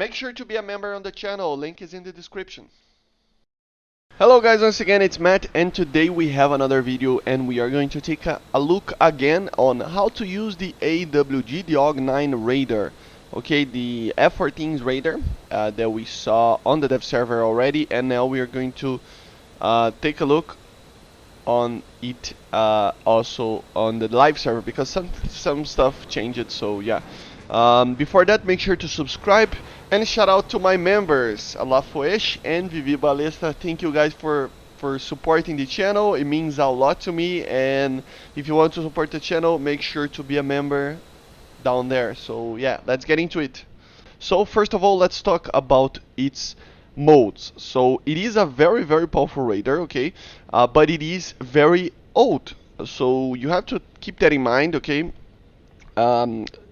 Make sure to be a member on the channel, link is in the description. Hello guys, once again it's Matt, and today we have another video and we are going to take a look again on how to use the AWG, the AWG-9 radar. Okay, the F-14's radar that we saw on the dev server already, and now we are going to take a look on it also on the live server, because some stuff changed, so yeah. Before that, make sure to subscribe, and shout out to my members, Alafoesh and Vivi Balesta. Thank you guys for supporting the channel. It means a lot to me, and if you want to support the channel, make sure to be a member down there. So yeah, let's get into it. So first of all, let's talk about its modes. So it is a very powerful radar, okay, but it is very old. So you have to keep that in mind, okay.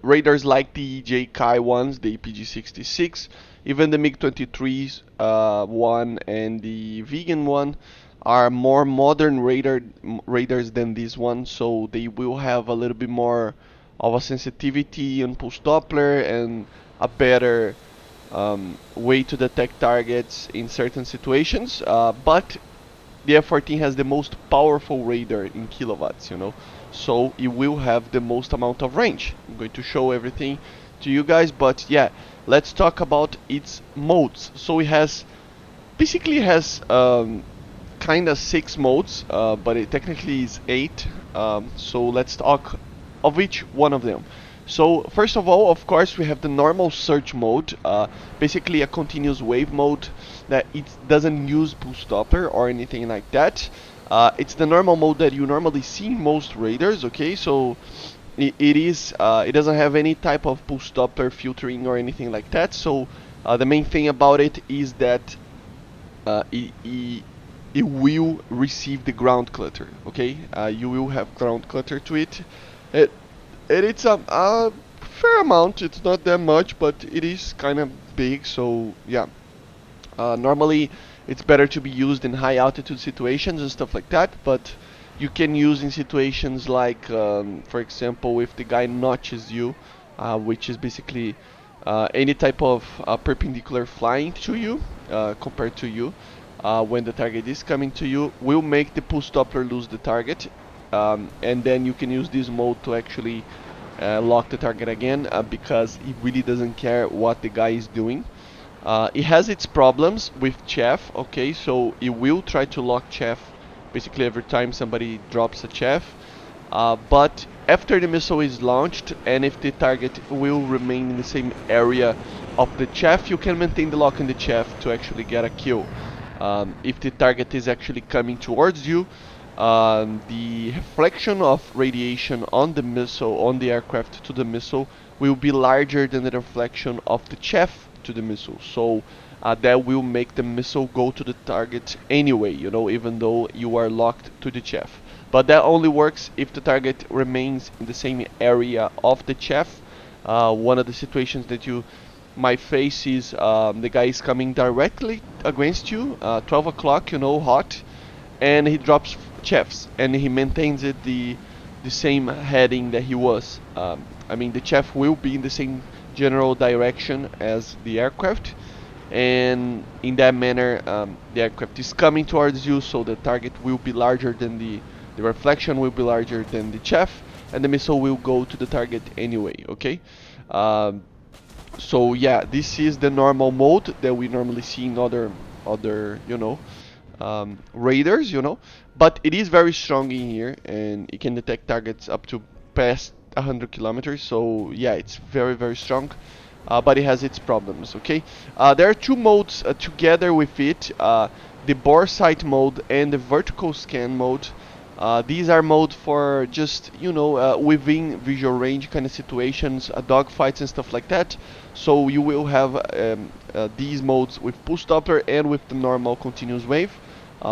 Radars like the JK ones, the APG-66, even the MiG-23's one and the vegan one are more modern radars than this one, so they will have a little bit more of a sensitivity on pulse Doppler and a better way to detect targets in certain situations. But the F-14 has the most powerful radar in kilowatts, you know, so it will have the most amount of range. I'm going to show everything to you guys, but yeah, let's talk about its modes. So it has basically has kind of 6 modes, but it technically is 8. So let's talk of each one of them. So first of all, of course, we have the normal search mode, basically a continuous wave mode that it doesn't use pulse Doppler or anything like that. It's the normal mode that you normally see in most radars, okay? So it doesn't have any type of pulse Doppler filtering or anything like that. So the main thing about it is that it will receive the ground clutter, okay? You will have ground clutter to it. It's a fair amount. It's not that much, but it is kind of big. So yeah, normally it's better to be used in high altitude situations and stuff like that. But you can use in situations like, for example, if the guy notches you, which is basically any type of perpendicular flying to you, compared to you, when the target is coming to you, will make the pulse Doppler lose the target. And then you can use this mode to actually lock the target again, because it really doesn't care what the guy is doing. It has its problems with chaff, okay, so it will try to lock chaff basically every time somebody drops a chaff, but after the missile is launched, and if the target will remain in the same area of the chaff, you can maintain the lock in the chaff to actually get a kill. If the target is actually coming towards you, the reflection of radiation on the missile, on the aircraft to the missile, will be larger than the reflection of the chaff to the missile. So that will make the missile go to the target anyway, you know, even though you are locked to the chaff. But that only works if the target remains in the same area of the chaff. One of the situations that you might face is the guy is coming directly against you, 12 o'clock, you know, hot, and he drops chaffs, and he maintains it the same heading that he was. I mean, the chaff will be in the same general direction as the aircraft, and in that manner, the aircraft is coming towards you, so the target will be larger than the reflection will be larger than the chaff, and the missile will go to the target anyway, okay? So yeah, this is the normal mode that we normally see in other you know, radars, you know, but it is very strong in here, and it can detect targets up to past 100 kilometers. So yeah, it's very strong, but it has its problems, okay? There are 2 modes together with it, the bore sight mode and the vertical scan mode. These are modes for just, you know, within visual range kind of situations, dogfights and stuff like that. So you will have these modes with pulse Doppler and with the normal continuous wave.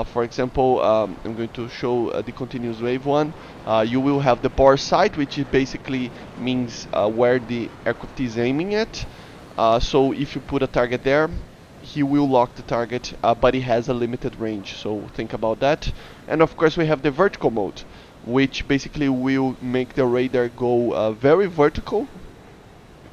For example, I'm going to show the continuous wave one. You will have the bore sight, which basically means where the aircraft is aiming at. So if you put a target there, he will lock the target, but he has a limited range, so think about that. And of course we have the vertical mode, which basically will make the radar go very vertical,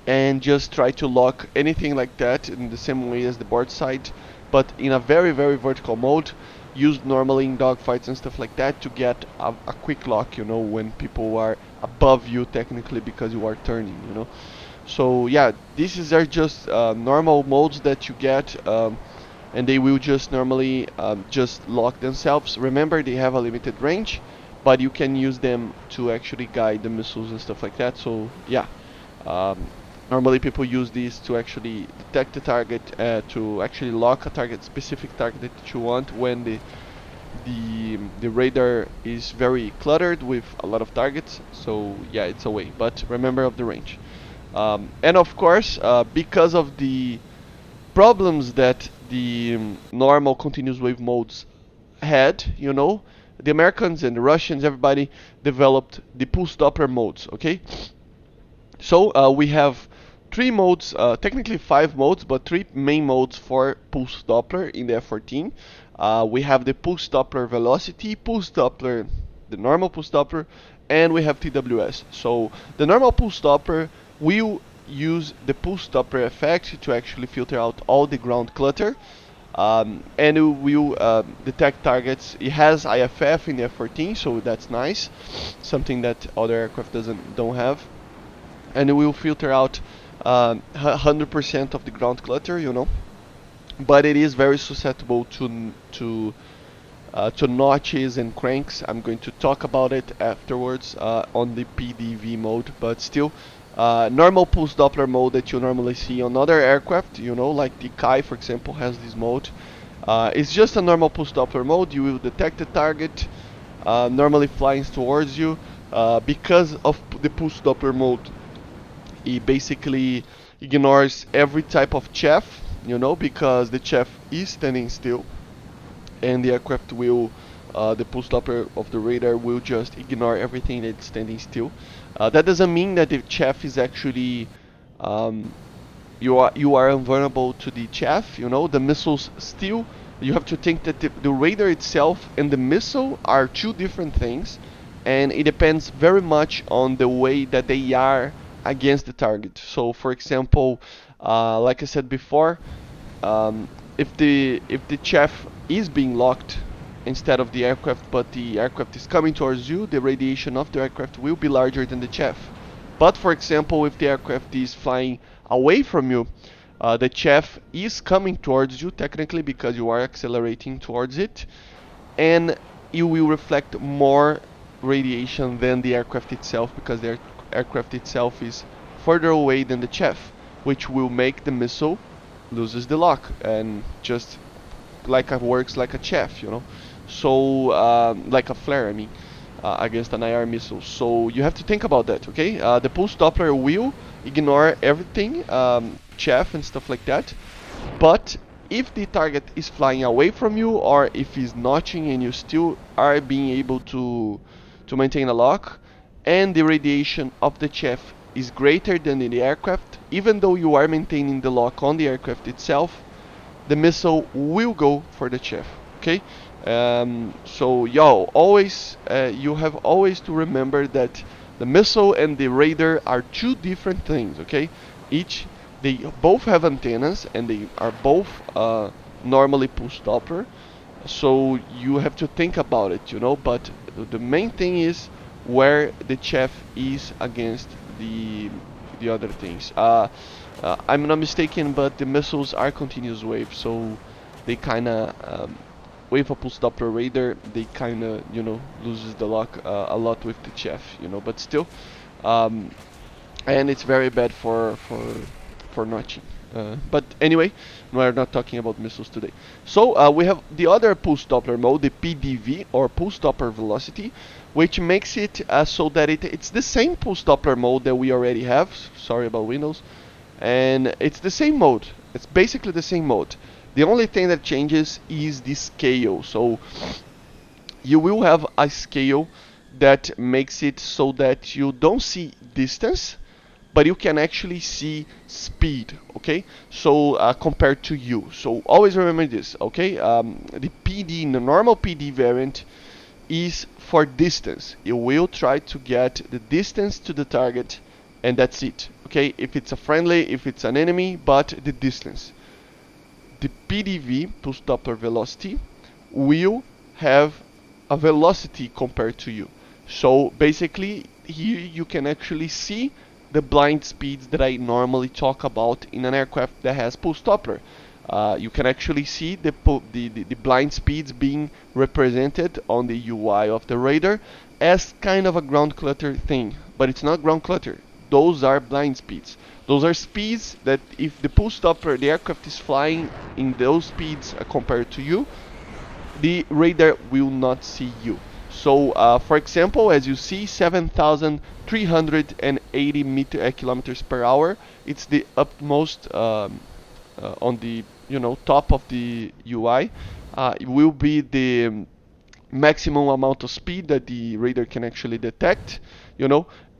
and just try to lock anything like that in the same way as the board side, but in a very vertical mode, used normally in dogfights and stuff like that to get a quick lock, you know, when people are above you technically because you are turning, you know. So yeah, are just normal modes that you get, and they will just normally just lock themselves. Remember, they have a limited range, but you can use them to actually guide the missiles and stuff like that. So yeah, um, normally people use these to actually detect the target, to actually lock a target, specific target that you want when the radar is very cluttered with a lot of targets. So yeah, it's a way, but remember of the range. And of course, because of the problems that the normal continuous wave modes had, you know, the Americans and the Russians, everybody developed the pulse Doppler modes, okay? So we have three modes, technically five modes, but three main modes for pulse Doppler in the F-14. We have the pulse Doppler velocity, pulse Doppler, the normal pulse Doppler, and we have TWS. So the normal pulse Doppler will use the pulse Doppler effect to actually filter out all the ground clutter. And it will detect targets. It has IFF in the F-14, so that's nice, something that other aircraft don't have, and it will filter out 100% of the ground clutter, you know. But it is very susceptible to notches and cranks. I'm going to talk about it afterwards on the PDV mode, but still, normal pulse Doppler mode that you normally see on other aircraft, you know, like the Kai, for example, has this mode. It's just a normal pulse Doppler mode. You will detect the target normally flying towards you. Because of the pulse Doppler mode, it basically ignores every type of chaff, you know, because the chaff is standing still, and the aircraft will, the pulse Doppler of the radar will just ignore everything that's standing still. That doesn't mean that the chaff is actually, you are invulnerable to the chaff, you know. The missiles still, you have to think that the radar itself and the missile are two different things, and it depends very much on the way that they are against the target. So for example, like I said before, if the chaff is being locked instead of the aircraft, but the aircraft is coming towards you, the radiation of the aircraft will be larger than the chaff. But for example, if the aircraft is flying away from you, the chaff is coming towards you technically because you are accelerating towards it, and you will reflect more radiation than the aircraft itself because the aircraft itself is further away than the chaff, which will make the missile loses the lock and just like works like a chaff, you know. So like a flare, I mean, against an IR missile. So you have to think about that, okay? The pulse Doppler will ignore everything, chaff and stuff like that. But if the target is flying away from you, or if he's notching and you still are being able to maintain a lock, and the radiation of the chaff is greater than in the aircraft, even though you are maintaining the lock on the aircraft itself, the missile will go for the chaff. Okay, so always you have always to remember that the missile and the radar are two different things. Okay, they both have antennas and they are both normally pulse Doppler. So you have to think about it, you know. But the main thing is where the chaff is against the other things. I'm not mistaken, but the missiles are continuous wave, so they kinda wave a pulse Doppler radar. They kinda, you know, loses the lock a lot with the chaff, you know. But still, and it's very bad for notching. But anyway, we're not talking about missiles today. So we have the other pulse Doppler mode, the PDV, or pulse Doppler velocity, which makes it so that it's the same pulse Doppler mode that we already have. Sorry about Windows. And it's the same mode. It's basically the same mode. The only thing that changes is the scale. So you will have a scale that makes it so that you don't see distance, but you can actually see speed, okay? So compared to you. So always remember this, okay? The PD, the normal PD variant, is for distance. You will try to get the distance to the target, and that's it. okay, if it's a friendly, if it's an enemy, but the distance. The PDV, pulse Doppler velocity, will have a velocity compared to you. So basically, here you can actually see the blind speeds that I normally talk about in an aircraft that has pulse Doppler. You can actually see the blind speeds being represented on the UI of the radar as kind of a ground clutter thing, but it's not ground clutter. Those are blind speeds. Those are speeds that if the pulse Doppler, the aircraft is flying in those speeds compared to you, the radar will not see you. So, for example, as you see, 7,380 kilometers per hour. It's the utmost on the top of the UI. It will be the maximum amount of speed that the radar can actually detect,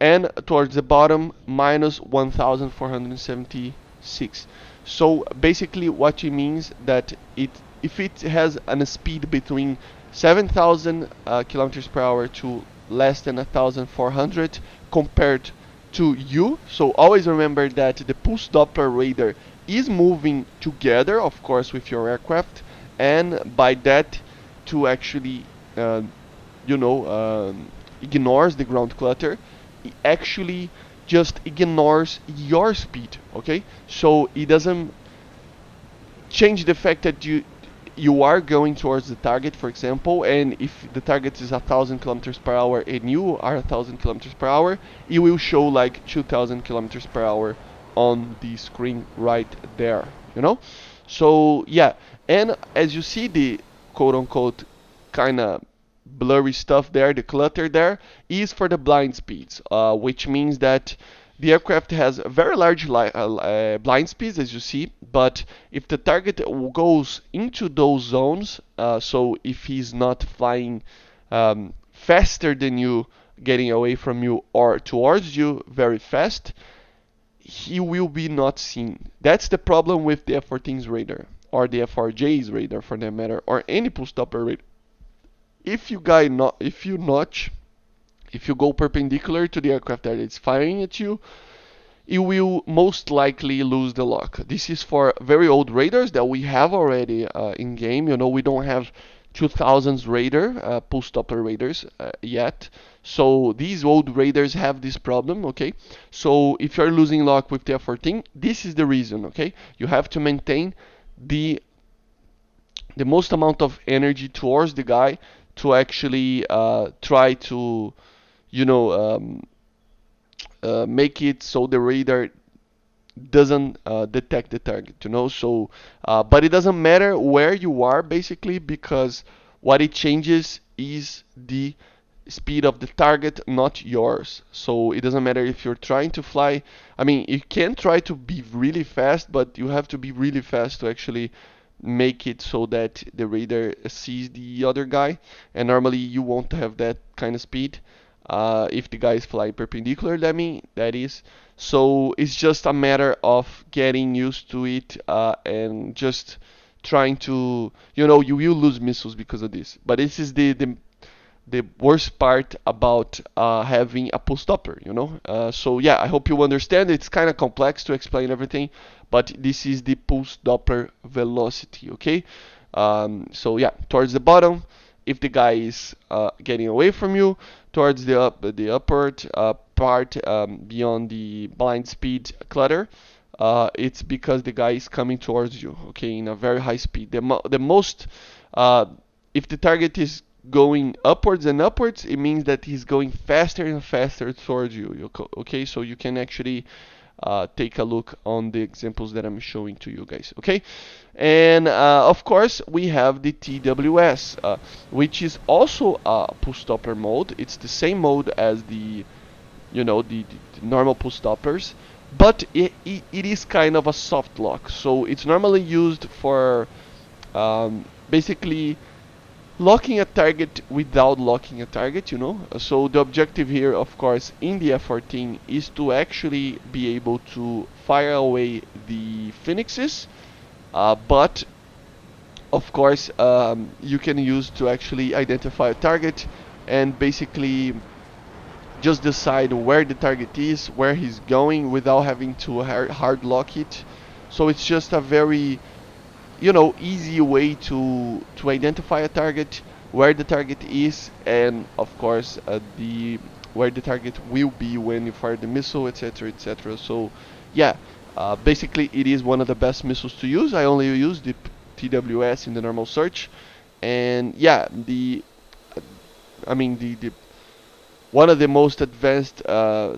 and towards the bottom minus 1476. So basically what it means that if it has a speed between 7,000 kilometers per hour to less than 1,400 compared to you, so always remember that the pulse Doppler radar is moving together, of course, with your aircraft, and by that to actually uh, ignores the ground clutter. It actually just ignores your speed, okay? So it doesn't change the fact that you are going towards the target, for example, and if the target is 1,000 kilometers per hour and you are 1,000 kilometers per hour, it will show like 2,000 kilometers per hour on the screen right there, So yeah, and as you see, the quote-unquote kind of blurry stuff there, the clutter there, is for the blind speeds, which means that the aircraft has very large blind speeds, as you see, but if the target goes into those zones, so if he's not flying faster than you, getting away from you or towards you very fast, he will be not seen. That's the problem with the F-14's radar, or the FRJ's radar for that matter, or any pulse Doppler radar. If you go perpendicular to the aircraft that it's firing at you, you will most likely lose the lock. This is for very old radars that we have already in game. We don't have 2000s radar, pulse Doppler radars yet. So these old radars have this problem, okay? So if you're losing lock with the F-14, this is the reason, okay? You have to maintain the most amount of energy towards the guy to actually try to, make it so the radar doesn't detect the target, So, but it doesn't matter where you are basically, because what it changes is the speed of the target, not yours. So it doesn't matter if you're trying to fly. I mean, you can try to be really fast, but you have to be really fast to actually make it so that the radar sees the other guy, and normally you won't have that kind of speed if the guy is flying perpendicular, that is. So it's just a matter of getting used to it and just trying to, you will lose missiles because of this, but this is the worst part about having a pulse Doppler, So yeah, I hope you understand. It's kind of complex to explain everything, but this is the pulse Doppler velocity, okay? So yeah, towards the bottom, if the guy is getting away from you, towards the upward part beyond the blind speed clutter, it's because the guy is coming towards you, okay, in a very high speed. The most, if the target is going upwards and upwards, it means that he's going faster and faster towards you, okay? So you can actually take a look on the examples that I'm showing to you guys, okay? And of course we have the TWS, which is also a pulse Doppler mode. It's the same mode as the normal pulse Dopplers, but it is kind of a soft lock. So it's normally used for basically locking a target without locking a target, So the objective here, of course, in the F-14 is to actually be able to fire away the Phoenixes, but of course you can use to actually identify a target and basically just decide where the target is, where he's going, without having to hard lock it. So it's just a very, you know, easy way to identify a target, where the target is, and of course the where the target will be when you fire the missile, etc., etc. So yeah, basically it is one of the best missiles to use. I only use the TWS in the normal search, and yeah, I mean the one of the most advanced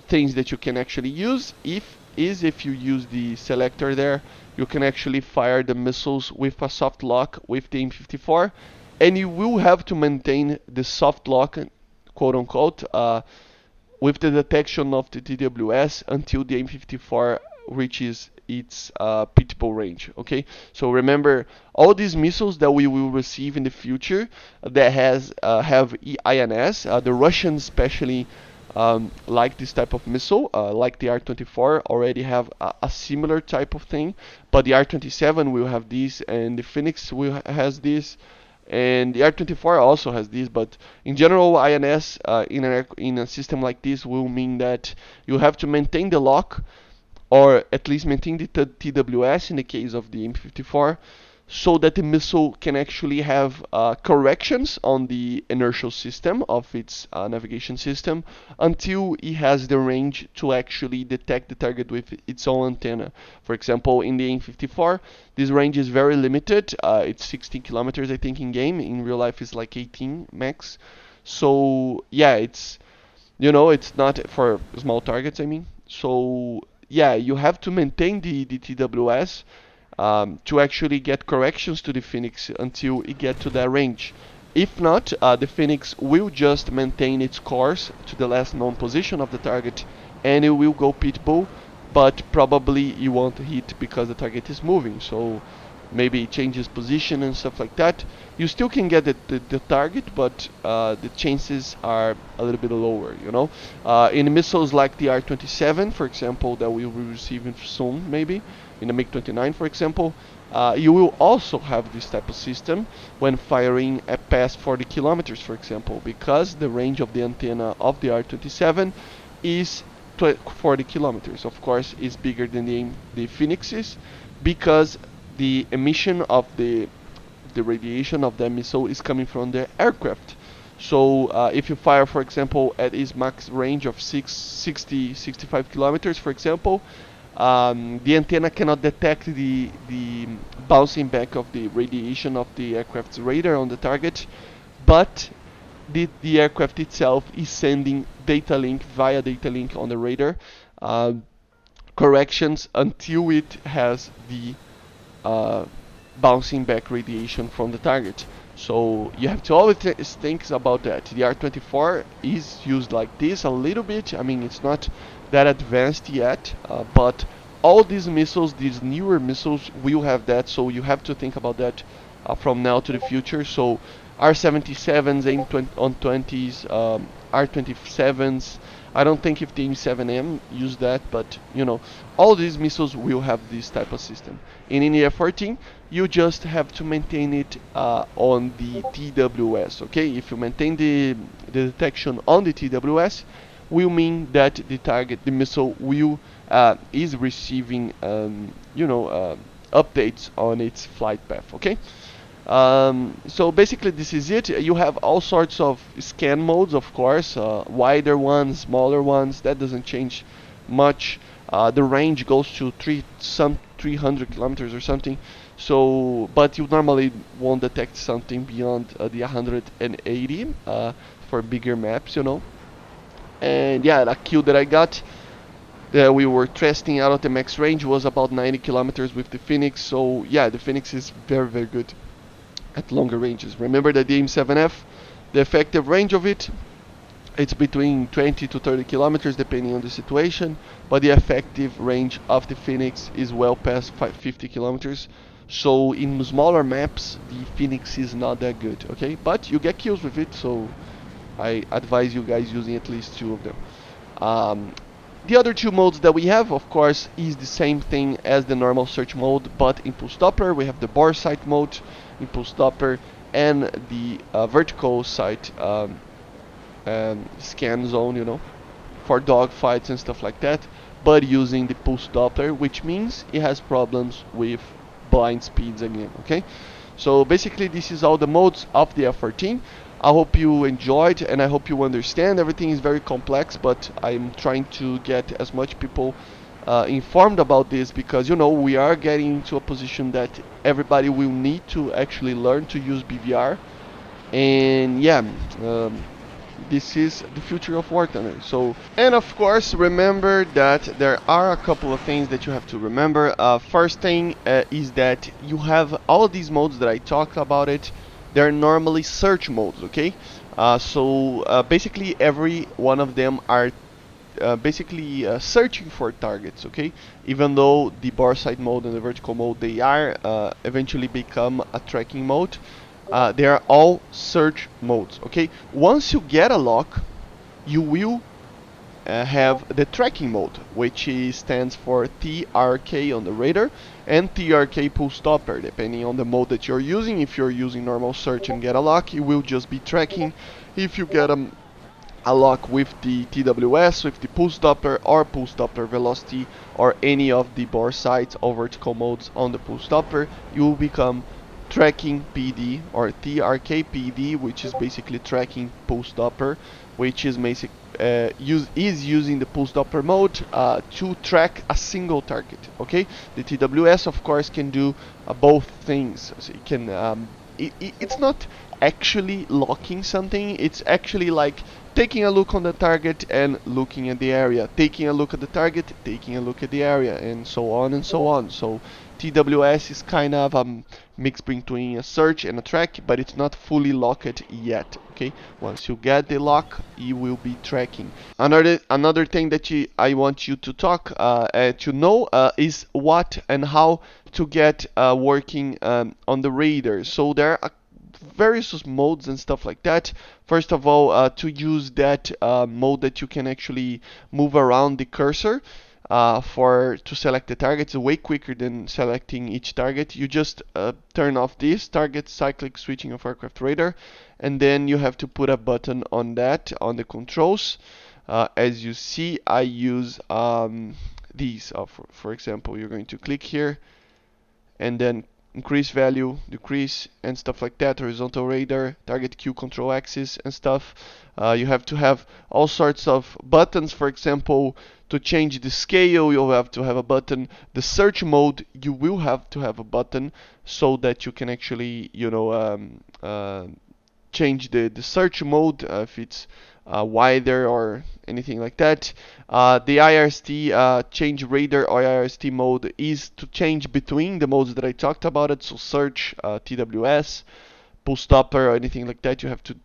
things that you can actually use if you use the selector there, you can actually fire the missiles with a soft lock with the M54, and you will have to maintain the soft lock, quote unquote, with the detection of the TWS until the M54 reaches its pitable range. Okay, so remember, all these missiles that we will receive in the future that have INS, the Russians especially like this type of missile, like the R-24 already have a similar type of thing, but the R-27 will have this, and the Phoenix has this, and the R-24 also has this. But in general, INS in a system like this will mean that you have to maintain the lock, or at least maintain the TWS in the case of the M54, so that the missile can actually have corrections on the inertial system of its navigation system until it has the range to actually detect the target with its own antenna. For example, in the M54, this range is very limited. It's 16 kilometers, I think, in game. In real life, it's like 18 max. So yeah, it's, you know, it's not for small targets, I mean. So yeah, you have to maintain the TWS to actually get corrections to the Phoenix until it get to that range. If not, the Phoenix will just maintain its course to the last known position of the target, and it will go pitbull, but probably you won't hit because the target is moving. So maybe it changes position and stuff like that. You still can get the target, but the chances are a little bit lower, you know. In missiles like the R-27, for example, that we will receive soon, maybe in the MiG-29, for example, you will also have this type of system when firing at past 40 kilometers, for example, because the range of the antenna of the R-27 is 40 kilometers. Of course, is bigger than the Phoenix's, because the emission of the radiation of the missile is coming from the aircraft. So if you fire, for example, at its max range of 65 kilometers, for example, the antenna cannot detect the bouncing back of the radiation of the aircraft's radar on the target, but the aircraft itself is sending data link via data link on the radar corrections until it has the bouncing back radiation from the target. So you have to always think about that. The R-24 is used like this a little bit. I mean, it's not that advanced yet, but all these missiles, these newer missiles, will have that. So you have to think about that from now to the future. So R-77s, AIM-120s, R-27s. I don't think if the M7M use that, but you know, all these missiles will have this type of system. In the F-14, you just have to maintain it on the TWS. Okay, if you maintain the detection on the TWS, will mean that the target, the missile, will is receiving you know, updates on its flight path. Okay. So basically this is it. You have all sorts of scan modes, of course, wider ones, smaller ones. That doesn't change much. The range goes to 300 kilometers or something. So, but you normally won't detect something beyond the 180 for bigger maps, you know. And yeah, the kill that I got, we were testing out of the max range, was about 90 kilometers with the Phoenix. So yeah, the Phoenix is very, very good at longer ranges. Remember that the M7F, the effective range of it, it's between 20 to 30 kilometers depending on the situation, but the effective range of the Phoenix is well past 50 kilometers. So in smaller maps, the Phoenix is not that good, okay? But you get kills with it, so I advise you guys using at least 2 of them. The other 2 modes that we have, of course, is the same thing as the normal search mode, but impulse Doppler. We have the bore sight mode, impulse Doppler, and the vertical sight scan zone, you know. for dogfights and stuff like that, but using the pulse Doppler, which means it has problems with blind speeds again, okay? So basically this is all the modes of the F-14. I hope you enjoyed and I hope you understand. Everything is very complex, but I'm trying to get as much people informed about this, because you know we are getting into a position that everybody will need to actually learn to use BVR. And yeah, this is the future of War Thunder. So, and of course, remember that there are a couple of things that you have to remember. First thing is that you have all these modes that I talked about it. They're normally search modes, okay? Basically, every one of them are basically searching for targets, okay? Even though the bar side mode and the vertical mode, they are eventually become a tracking mode. They are all search modes, okay? Once you get a lock, you will have the tracking mode, which stands for TRK on the radar and TRK pulse Doppler, depending on the mode that you're using. If you're using normal search and get a lock, it will just be tracking. If you get a lock with the TWS, with the pulse Doppler or pulse Doppler velocity, or any of the bar sides or vertical modes on the pulse Doppler, you will become tracking PD or TRK PD, which is basically tracking pulse Doppler, which is using the pulse Doppler mode to track a single target. Okay, the TWS of course can do both things. So it can it's not actually locking something, it's actually like taking a look on the target and looking at the area, taking a look at the target, taking a look at the area, and so on and so on. So TWS is kind of a mix between a search and a track, but it's not fully locked yet. Okay, once you get the lock, you will be tracking. Another thing that I want you to to know is what and how to get working on the radar. So there are various modes and stuff like that. First of all, to use that mode that you can actually move around the cursor to select the target, is way quicker than selecting each target. You just turn off this target cyclic switching of aircraft radar, and then you have to put a button on that on the controls. As you see, I use these. For example, you're going to click here and then increase value, decrease, and stuff like that, horizontal radar, target Q control axis and stuff. You have to have all sorts of buttons. For example, to change the scale, you'll have to have a button. The search mode, you will have to have a button so that you can actually, you know, change the search mode if it's wider or anything like that. The IRST change radar or IRST mode is to change between the modes that I talked about it. So search, TWS, pulse Doppler or anything like that, you have to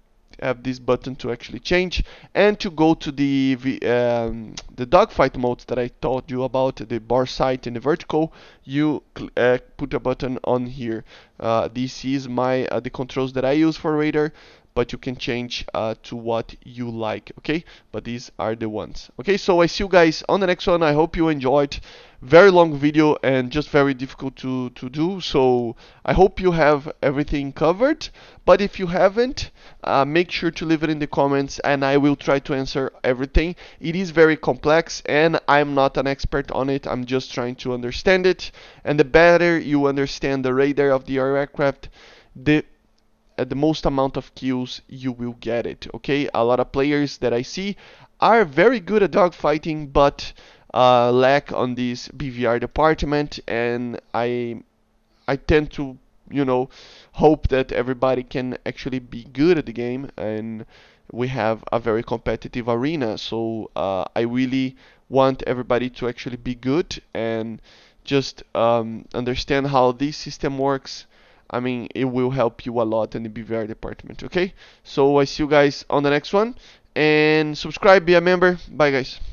have this button to actually change. And to go to the dogfight modes that I told you about, the bar sight and the vertical, you put a button on here. This is the controls that I use for radar, but you can change to what you like, okay? But these are the ones. Okay, so I see you guys on the next one. I hope you enjoyed. Very long video and just very difficult to do, so I hope you have everything covered. But if you haven't, make sure to leave it in the comments and I will try to answer everything. It is very complex and I'm not an expert on it. I'm just trying to understand it, and the better you understand the radar of the aircraft, the most amount of kills you will get it. Okay, a lot of players that I see are very good at dogfighting, but lack on this BVR department, and I tend to, you know, hope that everybody can actually be good at the game, and we have a very competitive arena. So I really want everybody to actually be good and just understand how this system works. I mean, it will help you a lot in the BVR department. Okay, so I see you guys on the next one, and subscribe, be a member. Bye guys.